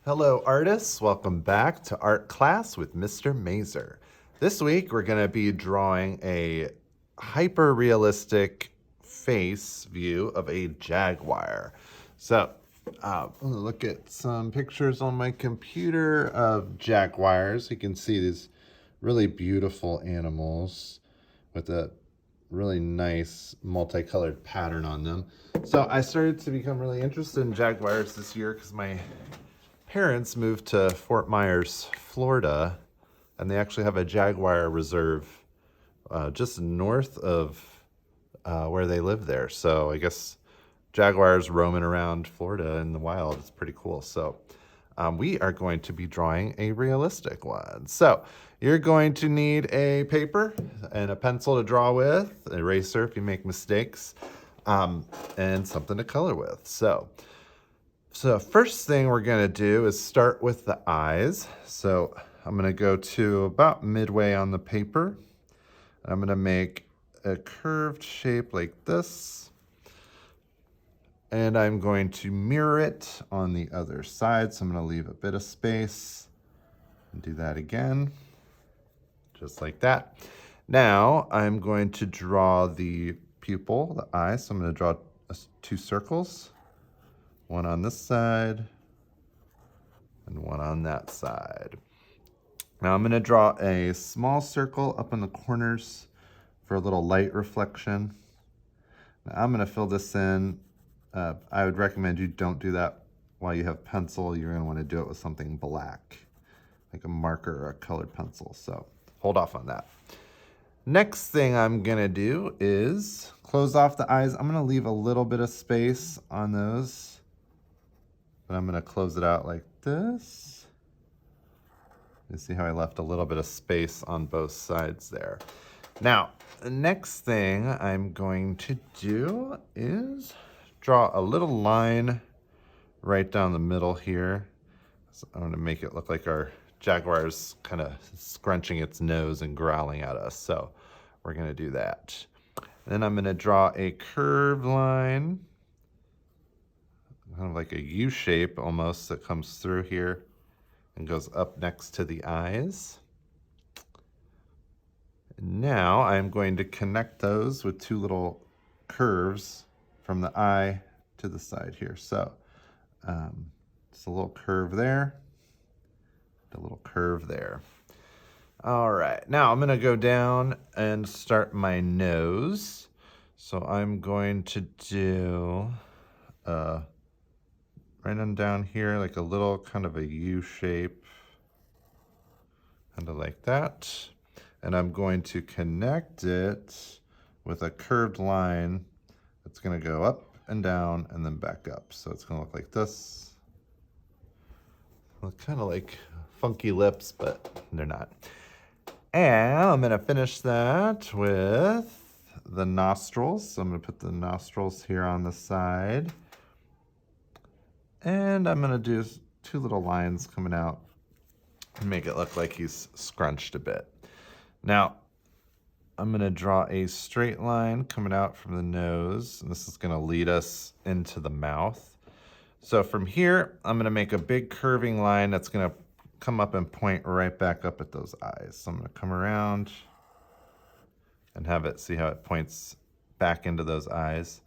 Hello artists, welcome back to art class with Mr. Mazer. This week we're going to be drawing a hyper-realistic face view of a jaguar. So I'm going to look at some pictures on my computer of jaguars. You can see these really beautiful animals with a really nice multicolored pattern on them. So I started to become really interested in jaguars this year because my parents moved to Fort Myers, Florida, and they actually have a jaguar reserve just north of where they live there. So I guess jaguars roaming around Florida in the wild is pretty cool. So we are going to be drawing a realistic one. So you're going to need a paper and a pencil to draw with, an eraser if you make mistakes, and something to color with. So first thing we're gonna do is start with the eyes. So I'm gonna go to about midway on the paper. I'm gonna make a curved shape like this. And I'm going to mirror it on the other side. So I'm gonna leave a bit of space and do that again, just like that. Now I'm going to draw the pupil, the eye. So I'm gonna draw two circles. One on this side and one on that side. Now I'm going to draw a small circle up in the corners for a little light reflection. Now I'm going to fill this in. I would recommend you don't do that while you have pencil. You're going to want to do it with something black, like a marker or a colored pencil. So hold off on that. Next thing I'm going to do is close off the eyes. I'm going to leave a little bit of space on those. But I'm going to close it out like this. You see how I left a little bit of space on both sides there. Now, the next thing I'm going to do is draw a little line right down the middle here. So I'm going to make it look like our jaguar's kind of scrunching its nose and growling at us. So we're going to do that. Then I'm going to draw a curved line, kind of like a U shape almost, that comes through here and goes up next to the eyes. And now I'm going to connect those with two little curves from the eye to the side here. So just a little curve there, a little curve there. All right, now I'm gonna go down and start my nose. So I'm going to do right on down here, like a little kind of a U shape, kind of like that. And I'm going to connect it with a curved line that's gonna go up and down and then back up. So it's gonna look like this. Look kind of like funky lips, but they're not. And I'm gonna finish that with the nostrils. So I'm gonna put the nostrils here on the side. And I'm gonna do two little lines coming out and make it look like he's scrunched a bit. Now, I'm gonna draw a straight line coming out from the nose, and this is gonna lead us into the mouth. So from here, I'm gonna make a big curving line that's gonna come up and point right back up at those eyes. So I'm gonna come around and have it, see how it points back into those eyes.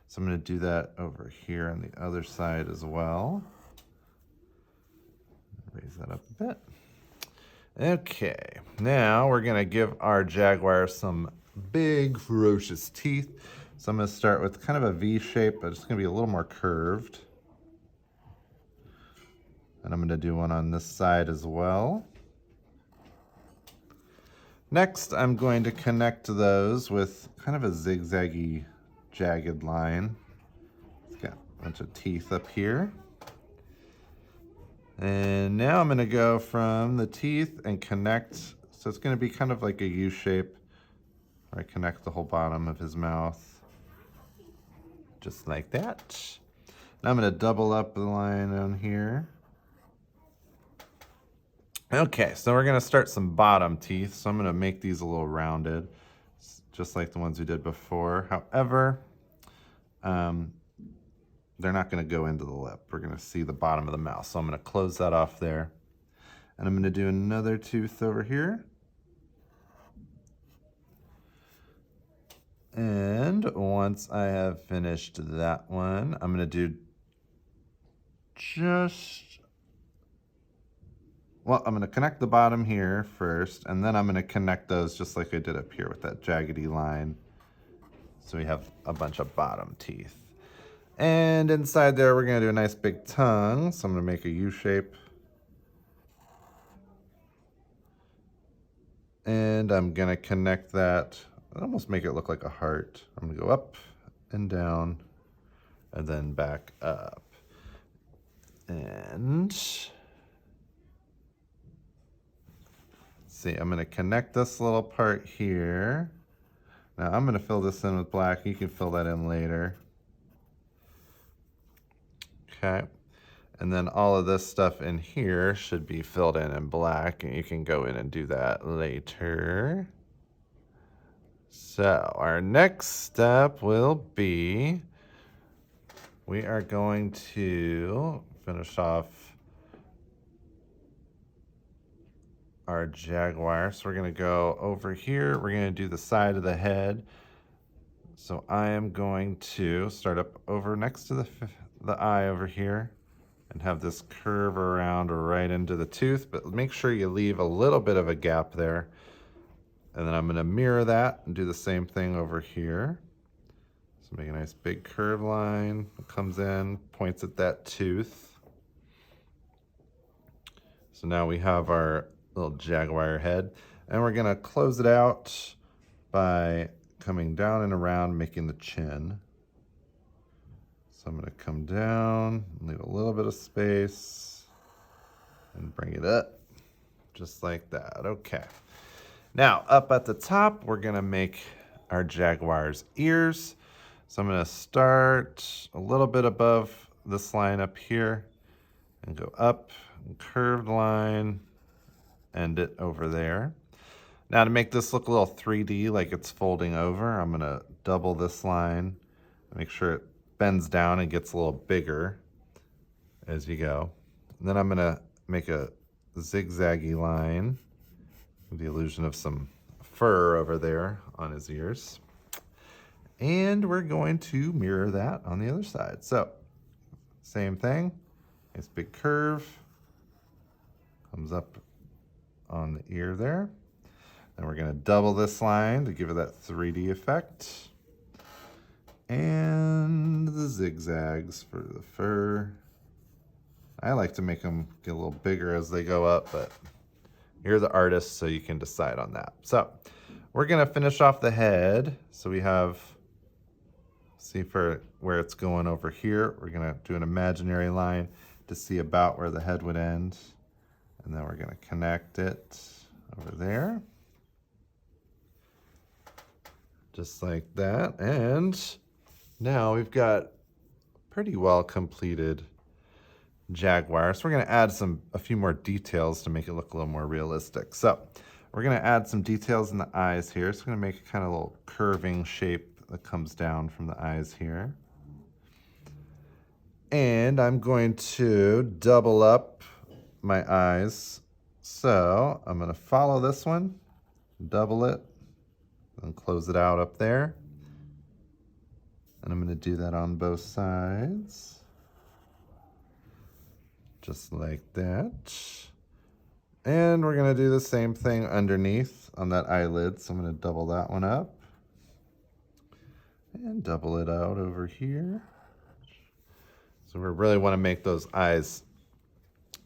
So I'm going to do that over here on the other side as well. Raise that up a bit. Okay, now we're going to give our jaguar some big, ferocious teeth. So I'm going to start with kind of a V shape, but it's going to be a little more curved. And I'm going to do one on this side as well. Next, I'm going to connect those with kind of a zigzaggy, jagged line. It's got a bunch of teeth up here. And now I'm going to go from the teeth and connect. So it's going to be kind of like a U shape where I connect the whole bottom of his mouth. Just like that. Now I'm going to double up the line on here. Okay, so we're gonna start some bottom teeth. So I'm gonna make these a little rounded, just like the ones we did before. However, they're not gonna go into the lip. We're gonna see the bottom of the mouth. So I'm gonna close that off there. And I'm gonna do another tooth over here. And once I have finished that one, I'm gonna do I'm gonna connect the bottom here first, and then I'm gonna connect those just like I did up here with that jaggedy line. So we have a bunch of bottom teeth. And inside there, we're gonna do a nice big tongue. So I'm gonna make a U shape. And I'm gonna connect that, almost make it look like a heart. I'm gonna go up and down, and then back up. And see, I'm gonna connect this little part here. Now I'm gonna fill this in with black. You can fill that in later. Okay. And then all of this stuff in here should be filled in black, and you can go in and do that later. So our next step will be, we are going to finish off our jaguar. So we're gonna go over here. We're gonna do the side of the head. So I am going to start up over next to the eye over here and have this curve around right into the tooth, but make sure you leave a little bit of a gap there. And then I'm gonna mirror that and do the same thing over here. So make a nice big curve line that comes in, points at that tooth. So now we have our little jaguar head, and we're gonna close it out by coming down and around, making the chin. So I'm gonna come down, leave a little bit of space, and bring it up, just like that. Okay. Now, up at the top, we're gonna make our jaguar's ears. So I'm gonna start a little bit above this line up here and go up, curved line, end it over there. Now to make this look a little 3D, like it's folding over, I'm gonna double this line, make sure it bends down and gets a little bigger as you go. And then I'm gonna make a zigzaggy line with the illusion of some fur over there on his ears. And we're going to mirror that on the other side. So, same thing, nice big curve, comes up on the ear there. And we're gonna double this line to give it that 3D effect. And the zigzags for the fur. I like to make them get a little bigger as they go up, but you're the artist, so you can decide on that. So we're gonna finish off the head. So we have, see for where it's going over here, we're gonna do an imaginary line to see about where the head would end. And then we're gonna connect it over there. Just like that. And now we've got pretty well completed jaguar. So we're gonna add a few more details to make it look a little more realistic. So we're gonna add some details in the eyes here. So we're gonna make a kind of little curving shape that comes down from the eyes here. And I'm going to double up my eyes. So I'm gonna follow this one, double it, and close it out up there. And I'm gonna do that on both sides. Just like that. And we're gonna do the same thing underneath on that eyelid. So I'm gonna double that one up and double it out over here. So we really wanna make those eyes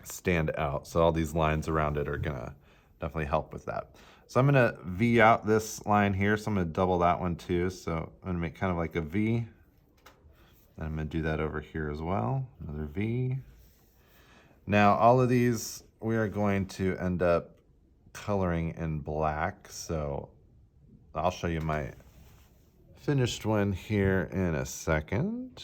stand out. So all these lines around it are gonna definitely help with that. So I'm gonna V out this line here. So I'm gonna double that one too. So I'm gonna make kind of like a V. And I'm gonna do that over here as well. Another V. Now all of these, we are going to end up coloring in black. So I'll show you my finished one here in a second.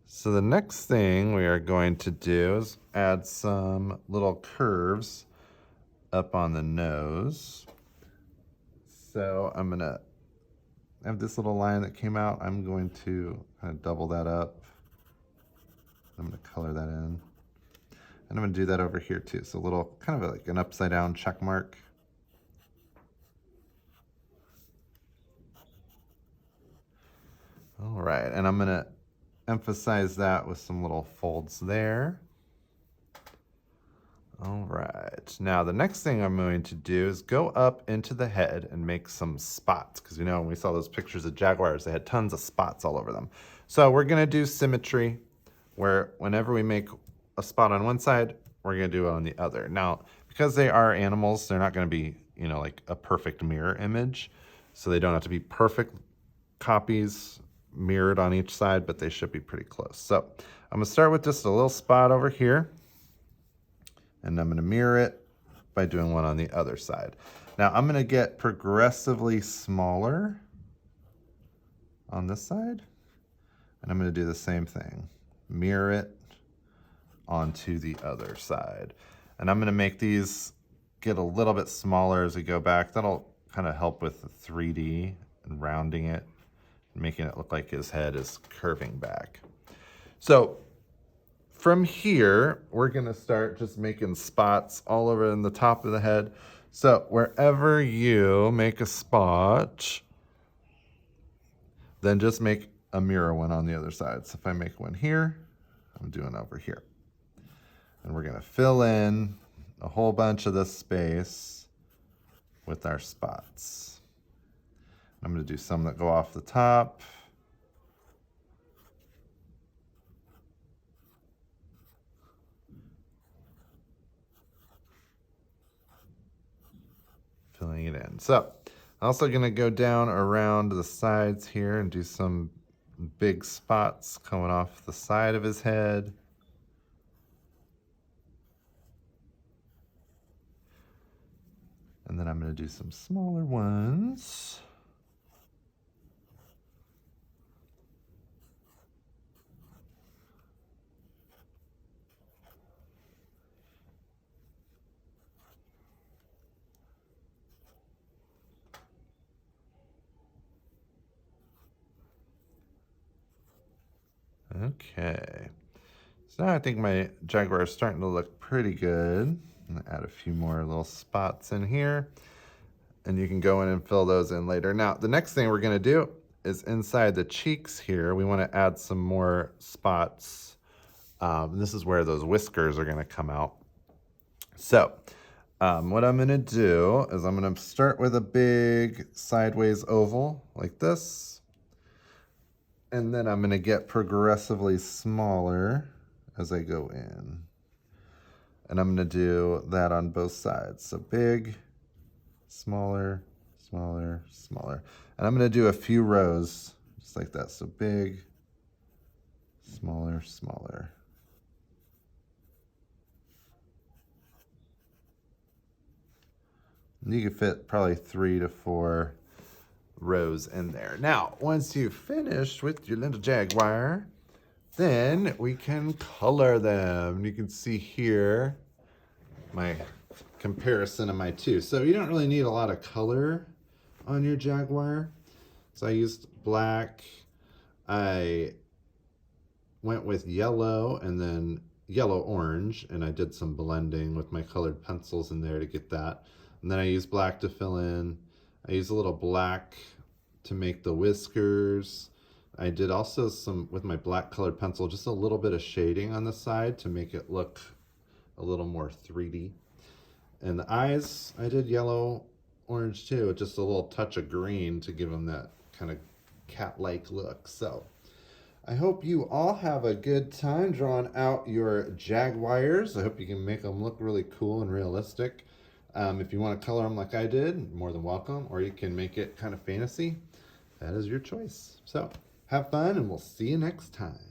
So the next thing we are going to do is add some little curves up on the nose. So I'm gonna I have this little line that came out. I'm going to kind of double that up. I'm going to color that in. And I'm going to do that over here too. So a little, kind of like an upside down check mark. All right, and I'm going to emphasize that with some little folds there. All right, now the next thing I'm going to do is go up into the head and make some spots, because you know, when we saw those pictures of jaguars, they had tons of spots all over them. So we're gonna do symmetry, where whenever we make a spot on one side, we're gonna do it on the other. Now, because they are animals, they're not gonna be, you know, like a perfect mirror image, so they don't have to be perfect copies mirrored on each side, but they should be pretty close. So I'm gonna start with just a little spot over here, and I'm going to mirror it by doing one on the other side. Now I'm going to get progressively smaller on this side, and I'm going to do the same thing. Mirror it onto the other side. And I'm going to make these get a little bit smaller as we go back. That'll kind of help with the 3D and rounding it, and making it look like his head is curving back. So from here, we're gonna start just making spots all over in the top of the head. So wherever you make a spot, then just make a mirror one on the other side. So if I make one here, I'm doing over here. And we're gonna fill in a whole bunch of this space with our spots. I'm gonna do some that go off the top. Filling it in. So also gonna go down around the sides here and do some big spots coming off the side of his head. And then I'm gonna do some smaller ones. Okay, so now I think my jaguar is starting to look pretty good. I'm gonna add a few more little spots in here, and you can go in and fill those in later. Now, the next thing we're gonna do is inside the cheeks here, we wanna add some more spots. This is where those whiskers are gonna come out. So, what I'm gonna do is I'm gonna start with a big sideways oval like this. And then I'm gonna get progressively smaller as I go in. And I'm gonna do that on both sides. So big, smaller, smaller, smaller. And I'm gonna do a few rows just like that. So big, smaller, smaller. And you can fit probably 3 to 4 rows in there. Now, once you've finished with your little jaguar, then we can color them. You can see here my comparison of my two. So you don't really need a lot of color on your jaguar. So I used black. I went with yellow and then yellow orange, and I did some blending with my colored pencils in there to get that. And then I used black to fill in. I used a little black to make the whiskers. I did also some, with my black colored pencil, just a little bit of shading on the side to make it look a little more 3D. And the eyes, I did yellow, orange too, with just a little touch of green to give them that kind of cat-like look. So I hope you all have a good time drawing out your jaguars. I hope you can make them look really cool and realistic. If you want to color them like I did, more than welcome, or you can make it kind of fantasy. That is your choice. So have fun, and we'll see you next time.